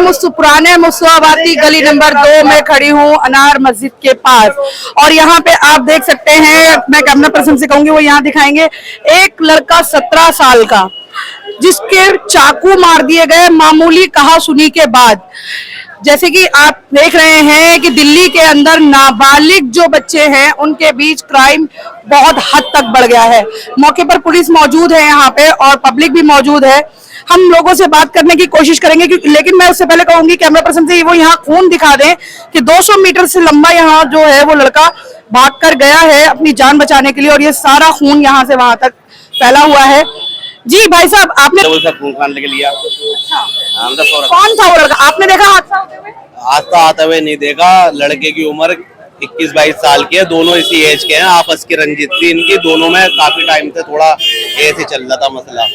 पुराने मुस्तफाबादी गली नंबर 2 में खड़ी हूँ, अनार मस्जिद के पास। और यहाँ पे आप देख सकते हैं, मैं कैमरा पर्सन से कहूंगी वो यहाँ दिखाएंगे, एक लड़का 17 साल का जिसके चाकू मार दिए गए मामूली कहा सुनी के बाद। जैसे कि आप देख रहे हैं कि दिल्ली के अंदर नाबालिग जो बच्चे हैं उनके बीच क्राइम बहुत हद तक बढ़ गया है। मौके पर पुलिस मौजूद है यहाँ पे और पब्लिक भी मौजूद है। हम लोगों से बात करने की कोशिश करेंगे लेकिन मैं उससे पहले कहूंगी कैमरा पर्सन से वो यहाँ खून दिखा दें कि 200 मीटर से लंबा यहाँ जो है वो लड़का भागकर गया है अपनी जान बचाने के लिए और ये सारा खून यहाँ से वहां तक फैला हुआ है। जी भाई साहब, आपने खून खाने के लिए कौन था वो लड़का, आपने देखा हादसा होते हुए? हादसा आते हुए नहीं देखा। लड़के की उम्र 21-22 साल की है, दोनों इसी एज के हैं। आपस की रंजिश थी इनकी, दोनों में काफी टाइम से थोड़ा ऐसे चल रहा था मसला।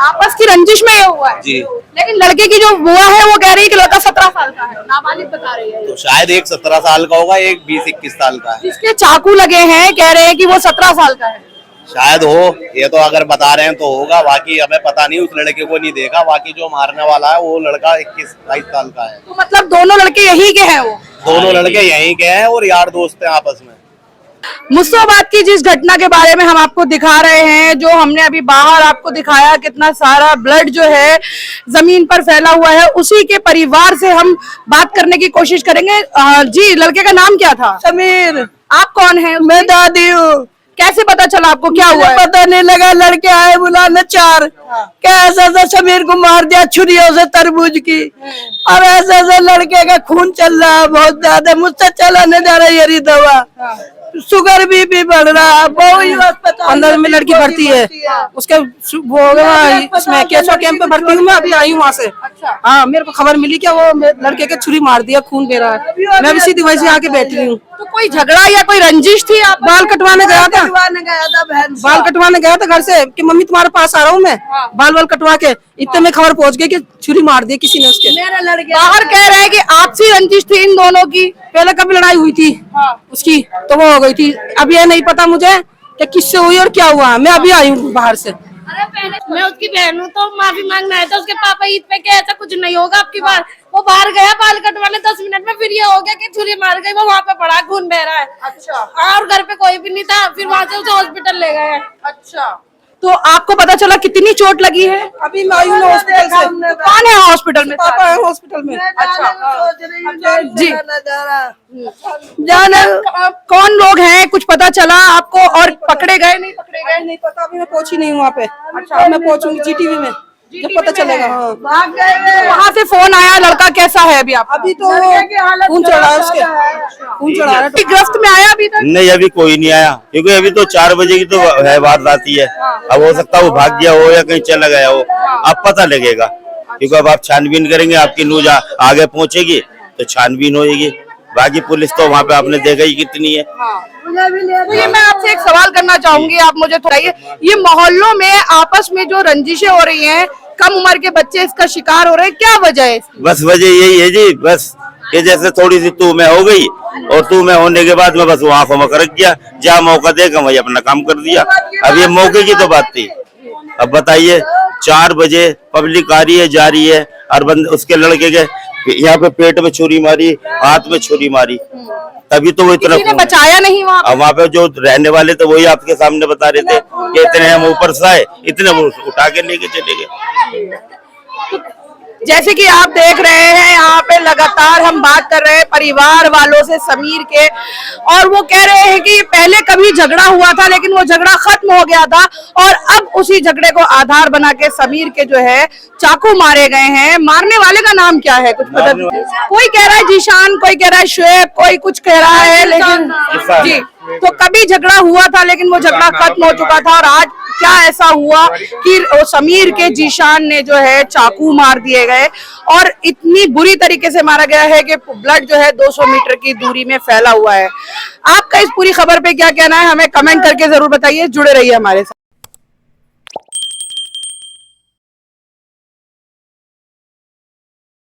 आपस की रंजिश में ये हुआ है जी। लेकिन लड़के की जो बुआ है वो कह रही है कि लड़का 17 साल का है, नाबालिग बता रही है। तो शायद एक 17 साल का होगा, एक 20-21 साल का है। जिसके चाकू लगे हैं कह रहे हैं कि वो 17 साल का है। शायद हो, ये तो अगर बता रहे हैं तो होगा, बाकी हमें पता नहीं। उस लड़के को नहीं देखा, बाकी जो मारने वाला है वो लड़का 21-22 साल का है। तो मतलब दोनों लड़के यही के हैं? वो दोनों लड़के यहीं के हैं और यार दोस्त हैं आपस में। मुस्तफाबाद की जिस घटना के बारे में हम आपको दिखा रहे हैं, जो हमने अभी बाहर आपको दिखाया, कितना सारा ब्लड जो है जमीन पर फैला हुआ है, उसी के परिवार से हम बात करने की कोशिश करेंगे। जी, लड़के का नाम क्या था? समीर। आप कौन है? मैं दादी हूँ। कैसे पता चला आपको, क्या हुआ? पता नहीं लगा, लड़के आए बुलाने 4। क्या ऐसा समीर को मार दिया छुरियों से तरबूज की। और ऐसा लड़के का खून चल रहा है बहुत ज्यादा, मुझसे चला नहीं जा रहा ये दवा। शुगर भी बढ़ रहा है। अंदर में लड़की भर्ती है, उसके वो इसमें केशव कैंप पे भर्ती हूँ मैं, अभी आई हूँ वहाँ से। हाँ, मेरे को खबर मिली क्या वो लड़के के छुरी मार दिया, खून बह रहा है। मैं भी सीधी वैसे आके बैठी हूँ। तो कोई झगड़ा या कोई रंजिश थी? आप बाल कटवाने गया था, बाल कटवाने गया था घर से कि मम्मी तुम्हारे पास आ रहा हूँ मैं, बाल कटवा के। इतने में खबर पहुँच गई कि छुरी मार दी किसी ने उसके। बाहर कह रहे हैं कि आपसी रंजिश थी इन दोनों की, पहले कभी लड़ाई हुई थी उसकी, तो वो हो गई थी। अब ये नहीं पता मुझे कि किससे हुई और क्या हुआ। मैं अभी आई हूँ बाहर से। मैं उसकी बहन हूँ तो माफी मांगना है। तो उसके पापा ईद पे क्या ऐसा कुछ नहीं होगा आपकी बार। वो बाहर गया बाल कटवाने 10 मिनट में, फिर ये हो गया कि छुरी मार गई। वो वहाँ पे पड़ा, खून बह रहा है। अच्छा। और घर पे कोई भी नहीं था, फिर वहाँ से उसे हॉस्पिटल ले गए। अच्छा। तो आपको पता चला कितनी चोट लगी है? अभी मैं आई हूँ हॉस्पिटल से। कौन है हॉस्पिटल में? पापा है हॉस्पिटल में। अच्छा जी, जाना कौन लोग हैं कुछ पता चला आपको? और पकड़े गए नहीं पकड़े गए? नहीं पता, अभी मैं पहुंची नहीं हूँ वहाँ पे। अच्छा, मैं पहुंचूंगी जीटीवी में जब पता चलेगा। हाँ, वहाँ से फोन आया, लड़का कैसा है अभी? आप अभी तो खून चढ़ा है उसके, खून चढ़ा है। गिरफ्त में आया अभी तक? नहीं, अभी कोई नहीं आया, क्योंकि अभी तो 4 बजे की तो है बात आती है। अब हो सकता है वो भाग गया हो या कहीं चला गया हो, अब पता लगेगा। क्योंकि अब आप छानबीन करेंगे, आपकी न्यूज आगे पहुंचेगी तो छानबीन होगी। बाकी पुलिस तो वहाँ पे आपने देखा ही कितनी है। तो ये मैं आपसे एक सवाल करना चाहूंगी, आप मुझे थोड़ा ये मोहल्लों में आपस में जो रंजिशें हो रही हैं, कम उम्र के बच्चे इसका शिकार हो रहे हैं, क्या वजह है? बस वजह यही है जी, बस कि जैसे थोड़ी सी तू मैं हो गई और तू मैं होने के बाद में बस वो आंखों में रख गया, जहाँ मौका देगा वही अपना काम कर दिया। अब ये मौके की तो बात थी। अब बताइए, 4 बजे पब्लिक आ रही है जा रही है और उसके लड़के के यहाँ पे पेट में छुरी मारी, हाथ में छुरी मारी, तभी तो वो इतना बचाया नहीं। वहाँ पे जो रहने वाले थे वही आपके सामने बता रहे थे कि इतने हम ऊपर से आए, इतने वो उठा के लेके चले गए। जैसे कि आप देख रहे हैं यहाँ पे लगातार हम बात कर रहे हैं परिवार वालों से समीर के, और वो कह रहे हैं कि पहले कभी झगड़ा हुआ था लेकिन वो झगड़ा खत्म हो गया था और अब उसी झगड़े को आधार बना के समीर के जो है चाकू मारे गए हैं। मारने वाले का नाम क्या है कुछ पता नहीं? कोई कह रहा है जीशान, कोई कह रहा है शुएब, कोई कुछ कह रहा है, लेकिन जी तो कभी झगड़ा हुआ था लेकिन वो झगड़ा खत्म हो चुका था। और आज क्या ऐसा हुआ कि समीर के जीशान ने जो है चाकू मार दिए गए और इतनी बुरी तरीके से मारा गया है कि ब्लड जो है 200 मीटर की दूरी में फैला हुआ है। आपका इस पूरी खबर पे क्या कहना है, हमें कमेंट करके जरूर बताइए। जुड़े रहिए हमारे साथ।